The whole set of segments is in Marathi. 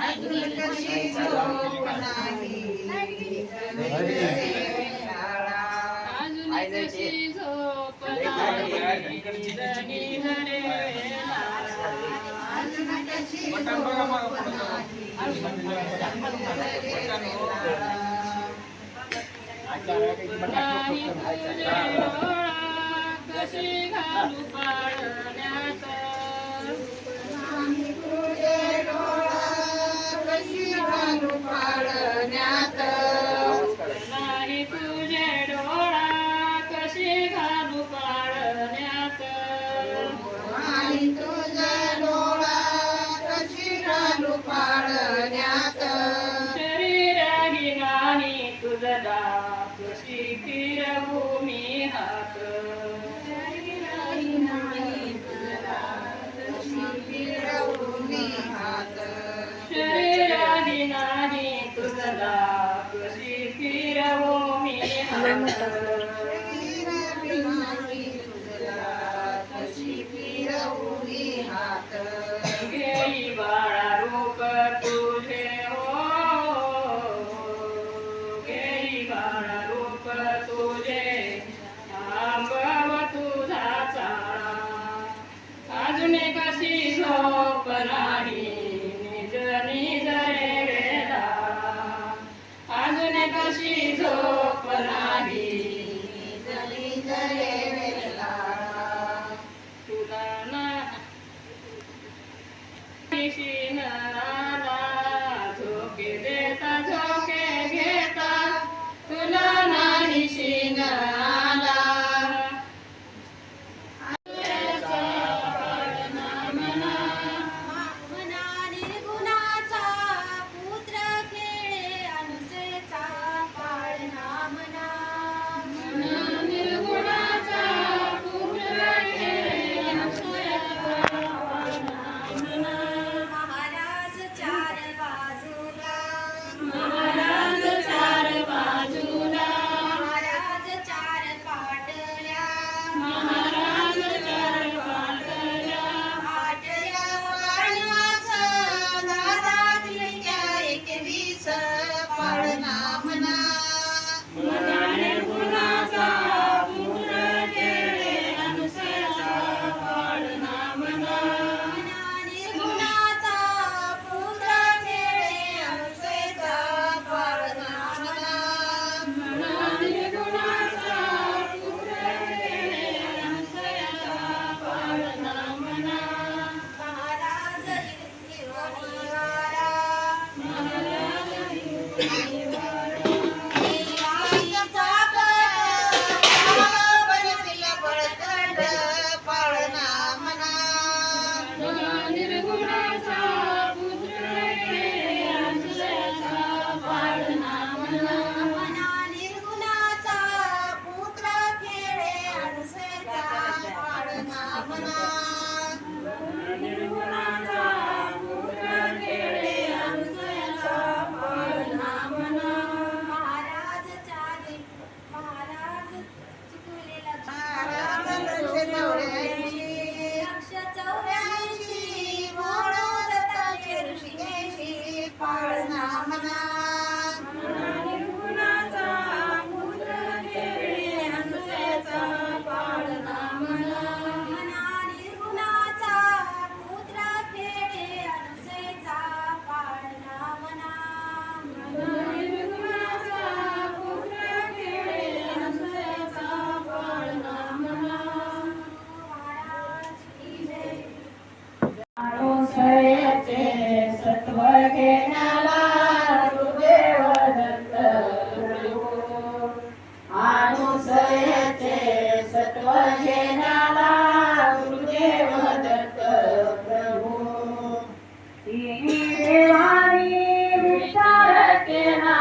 अजून कशी झोप नाही अजून कशी झोप नाही जनी जरे अजून कशी झोप नाही तुझे डोळा कशी घालू पाळण्यात नाही तुझे डोळा कशी घालू पाळण्यात नाही तुझे डोळा कशी घालू पाळण्यात आणि तुझे डोळा कशी घालू पाळण्यात शरीरही नाही तुझला कशी फिरवू मी हात शरीरही नाही तुझला कशी फिरवू मी हात शरीरही नाही तुझला कशी फिरवू मी हात शरीरही नाही तुझला कशी फिरवू मी हात घेई बाळा रूप तुझे हो घेई बाळा रूप तुझे थांबव तुझा चाळा अजून कशी झोप नाही निज निज रे वेदाळा अजून कशी झोप नाही जरी जरे वेला तुला ना शिनाला झोके देता झोके घेता तुला नाही शिनाला मना निर्गुणाचा पुत्र खेळे अनुसेचा पाळणा मना निर्गुणाचा पुत्र खेळे अनुसयाचा पाळणा महाराज चार बाजूला महाराज चार बाजूला महाराज चार पाटल्या महाराज चार पाटल्या आटल्या वाणवास दादा दिल्या 21 पाळणा मना मना निर्गुणाचा पुत्र खेळे अनुसयाचा पाळणा म्हणा मना निर्गुणाचा पुत्र खेळे अनुसेचा पाळणा मना मना निर्गुणाचा पुत्र खेळे अनुसयाचा पाळणा म्हणा महाराज निर्गुणीवारा महाराज देवाचा बनविला बळकट पाळणा मना निर्गुणाचा पुत्र खेळे अनुसयाचा पाळणा म्हणा मना निर्गुणाचा पुत्र खेळे अनुसेचा पाळणा मना निर्गुणाचा पुत्र खेळे अनुसयाचा पाळणा म्हणा महाराज चारी महाराज चुकलेला महाराज लक्ष 84 म्हणून दत्ताचे ऋषिकेशी पाळणा मना निर्गुणाचा पुत्र खेळे अनुसयाचा पाळणा म्हणा मना निर्गुणाचा पुत्र खेळे अनुसेचा पाळणा मना निर्गुणाचा पुत्र खेळे अनुसयाचा पाळणा म्हणा महाराज की जय अनुसयाचे सत्व घेण्याला गुरुदेव दत्त प्रभू अनुसयाचे सत्व घेण्याला गुरुदेव दत्त प्रभू तिन्ही देवानी विचार केला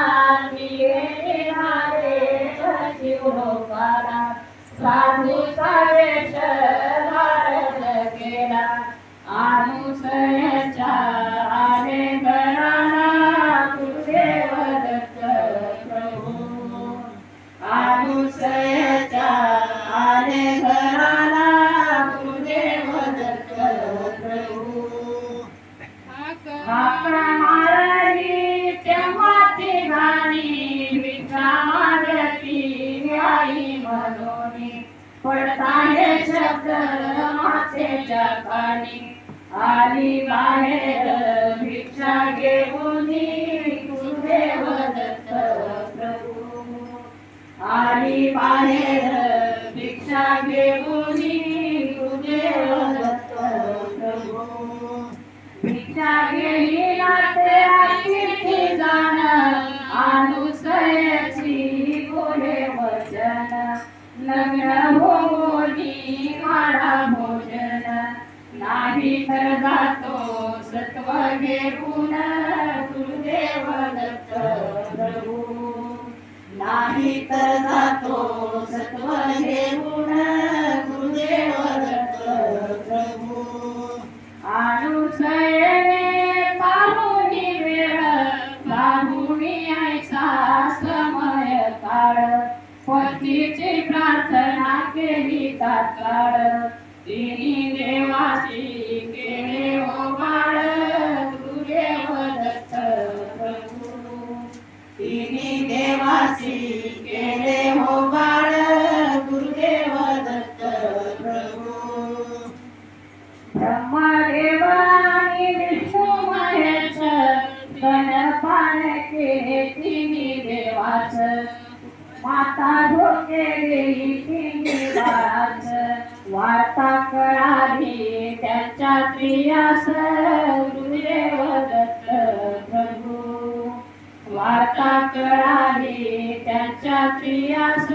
निघाले जीव लोकाला साधूचा वेश धारण केला अनुसयाच्या आले घराला गुरुदेव दत्त प्रभू अनुसयाच्या आले घराला गुरुदेव दत्त प्रभू मातेच्या पाणी आली बाहेर भिक्षा घेऊन गुरुदेव दत्त प्रभू आली बाहेर भिक्षा घेऊन गुरुदेव दत्त प्रभू भिक्षा घेई नाते किती जाण अनुसयाची बोले वचन लग्न होनी माडा भोजन नाही तर जातो सत्व घेऊन गुरुदेव दत्त प्रभू नाही तर जातो सत्व घेऊन गुरुदेव दत्त प्रभू अनुसयने पाहुणी वेळ पाहुणी ऐसा समय काळ पतीची प्रार्थना केली तात्काळ तिनी देवाची केले हो बाळ गुरुदेव दत्त प्रभू तिनी देवाची केले हो बाळ गुरुदेव दत्त प्रभू ब्रह्मदेव आणि विष्णू महेश गणपान केले तिनी देवाच माता धोके गेली तिनी बाळाच वार्ता कळाली त्यांच्या प्रियास गुरुदेव दत्त प्रभू वार्ता कळाली त्यांच्या प्रियास